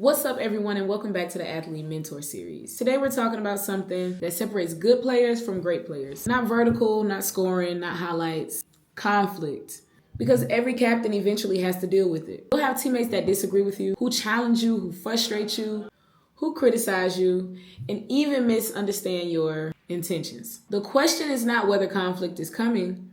What's up, everyone, and welcome back to the Athlete Mentor Series. Today we're talking about something that separates good players from great players. Not vertical, not scoring, not highlights, conflict. Because every captain eventually has to deal with it. You'll have teammates that disagree with you, who challenge you, who frustrate you, who criticize you, and even misunderstand your intentions. The question is not whether conflict is coming.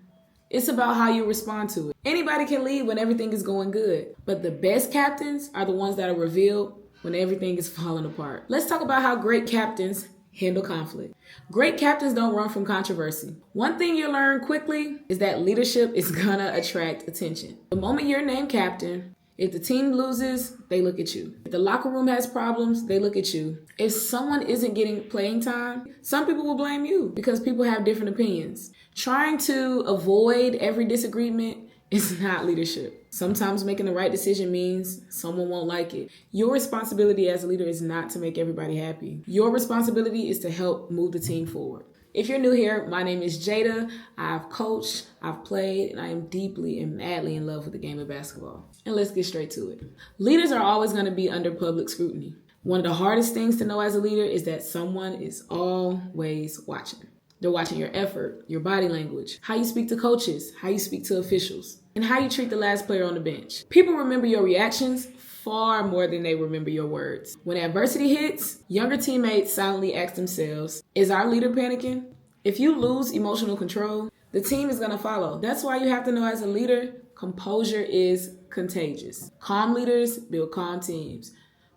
It's about how you respond to it. Anybody can lead when everything is going good, but the best captains are the ones that are revealed when everything is falling apart. Let's talk about how great captains handle conflict. Great captains don't run from controversy. One thing you learn quickly is that leadership is gonna attract attention. The moment you're named captain, if the team loses, they look at you. If the locker room has problems, they look at you. If someone isn't getting playing time, some people will blame you because people have different opinions. Trying to avoid every disagreement is not leadership. Sometimes making the right decision means someone won't like it. Your responsibility as a leader is not to make everybody happy. Your responsibility is to help move the team forward. If you're new here, my name is Jada. I've coached, I've played, and I am deeply and madly in love with the game of basketball. And let's get straight to it. Leaders are always going to be under public scrutiny. One of the hardest things to know as a leader is that someone is always watching. They're watching your effort, your body language, how you speak to coaches, how you speak to officials, and how you treat the last player on the bench. People remember your reactions far more than they remember your words. When adversity hits, younger teammates silently ask themselves, is our leader panicking? If you lose emotional control, the team is going to follow. That's why you have to know as a leader, composure is contagious. Calm leaders build calm teams.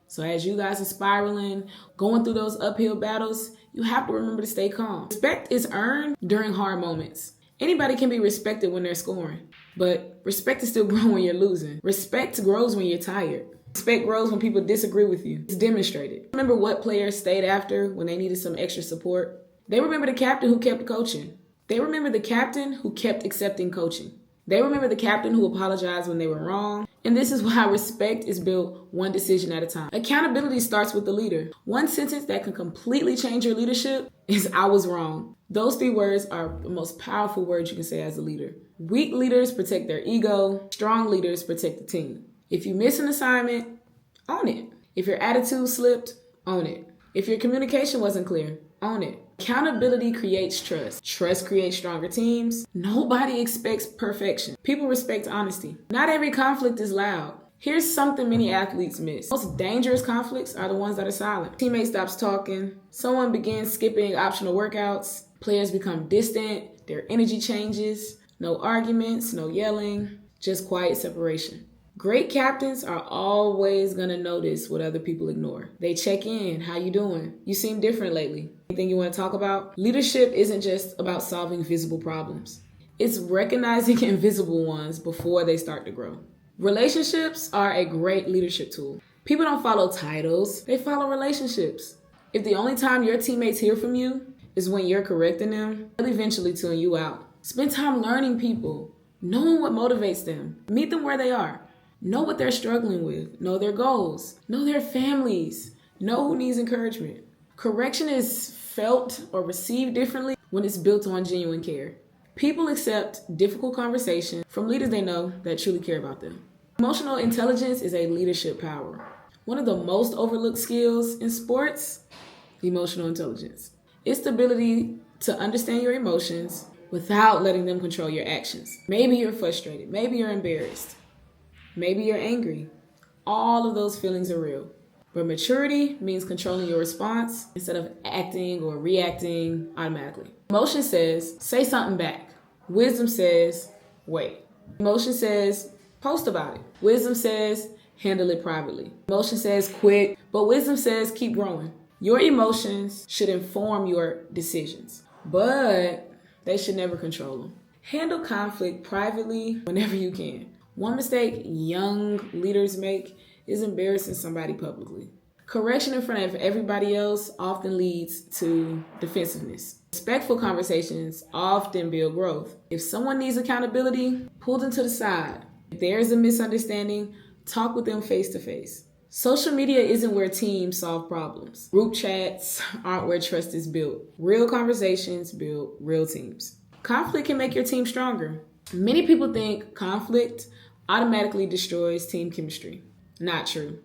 So as you guys are spiraling, going through those uphill battles, you have to remember to stay calm. Respect is earned during hard moments. Anybody can be respected when they're scoring, but respect is still growing when you're losing. Respect grows when you're tired. Respect grows when people disagree with you. It's demonstrated. Remember what players stayed after when they needed some extra support? They remember the captain who kept coaching. They remember the captain who kept accepting coaching. They remember the captain who apologized when they were wrong. And this is why respect is built one decision at a time. Accountability starts with the leader. One sentence that can completely change your leadership is "I was wrong." Those 3 words are the most powerful words you can say as a leader. Weak leaders protect their ego. Strong leaders protect the team. If you miss an assignment, own it. If your attitude slipped, own it. If your communication wasn't clear, own it. Accountability creates trust. Trust creates stronger teams. Nobody expects perfection. People respect honesty. Not every conflict is loud. Here's something many athletes miss. Most dangerous conflicts are the ones that are silent. Teammate stops talking. Someone begins skipping optional workouts. Players become distant. Their energy changes. No arguments, no yelling, just quiet separation. Great captains are always going to notice what other people ignore. They check in. How you doing? You seem different lately. Anything you want to talk about? Leadership isn't just about solving visible problems. It's recognizing invisible ones before they start to grow. Relationships are a great leadership tool. People don't follow titles. They follow relationships. If the only time your teammates hear from you is when you're correcting them, they'll eventually tune you out. Spend time learning people, knowing what motivates them. Meet them where they are. Know what they're struggling with. Know their goals. Know their families. Know who needs encouragement. Correction is felt or received differently when it's built on genuine care. People accept difficult conversation from leaders they know that truly care about them. Emotional intelligence is a leadership power. One of the most overlooked skills in sports, emotional intelligence. It's the ability to understand your emotions without letting them control your actions. Maybe you're frustrated. Maybe you're embarrassed. Maybe you're angry. All of those feelings are real. But maturity means controlling your response instead of acting or reacting automatically. Emotion says, say something back. Wisdom says, wait. Emotion says, post about it. Wisdom says, handle it privately. Emotion says, quit. But wisdom says, keep growing. Your emotions should inform your decisions, but they should never control them. Handle conflict privately whenever you can. One mistake young leaders make is embarrassing somebody publicly. Correction in front of everybody else often leads to defensiveness. Respectful conversations often build growth. If someone needs accountability, pull them to the side. If there's a misunderstanding, talk with them face to face. Social media isn't where teams solve problems. Group chats aren't where trust is built. Real conversations build real teams. Conflict can make your team stronger. Many people think conflict automatically destroys team chemistry. Not true.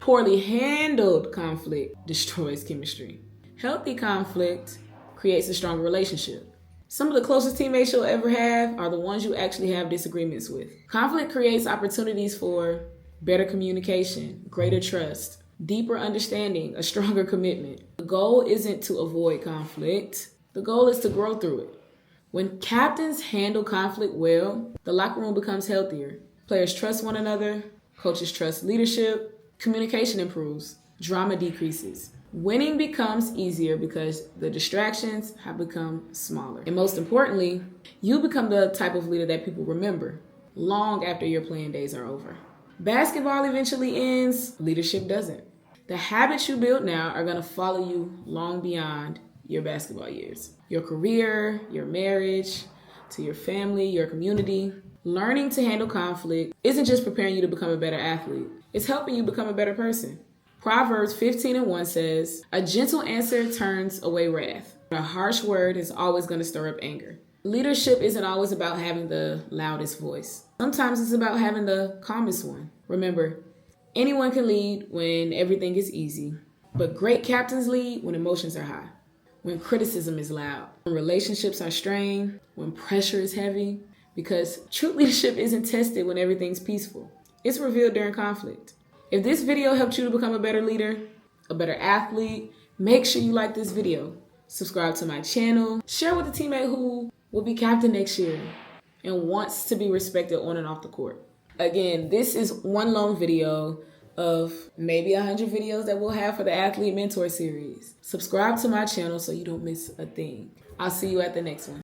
Poorly handled conflict destroys chemistry. Healthy conflict creates a stronger relationship. Some of the closest teammates you'll ever have are the ones you actually have disagreements with. Conflict creates opportunities for better communication, greater trust, deeper understanding, a stronger commitment. The goal isn't to avoid conflict. The goal is to grow through it. When captains handle conflict well, the locker room becomes healthier. Players trust one another, coaches trust leadership, communication improves, drama decreases. Winning becomes easier because the distractions have become smaller. And most importantly, you become the type of leader that people remember long after your playing days are over. Basketball eventually ends, leadership doesn't. The habits you build now are going to follow you long beyond your basketball years. Your career, your marriage, to your family, your community. Learning to handle conflict isn't just preparing you to become a better athlete. It's helping you become a better person. Proverbs 15:1 says, "A gentle answer turns away wrath. A harsh word is always going to stir up anger." Leadership isn't always about having the loudest voice. Sometimes it's about having the calmest one. Remember, anyone can lead when everything is easy, but great captains lead when emotions are high, when criticism is loud, when relationships are strained, when pressure is heavy, because true leadership isn't tested when everything's peaceful. It's revealed during conflict. If this video helped you to become a better leader, a better athlete, make sure you like this video. Subscribe to my channel. Share with a teammate who will be captain next year and wants to be respected on and off the court. Again, this is one long video of maybe 100 videos that we'll have for the Athlete Mentor series. Subscribe to my channel so you don't miss a thing. I'll see you at the next one.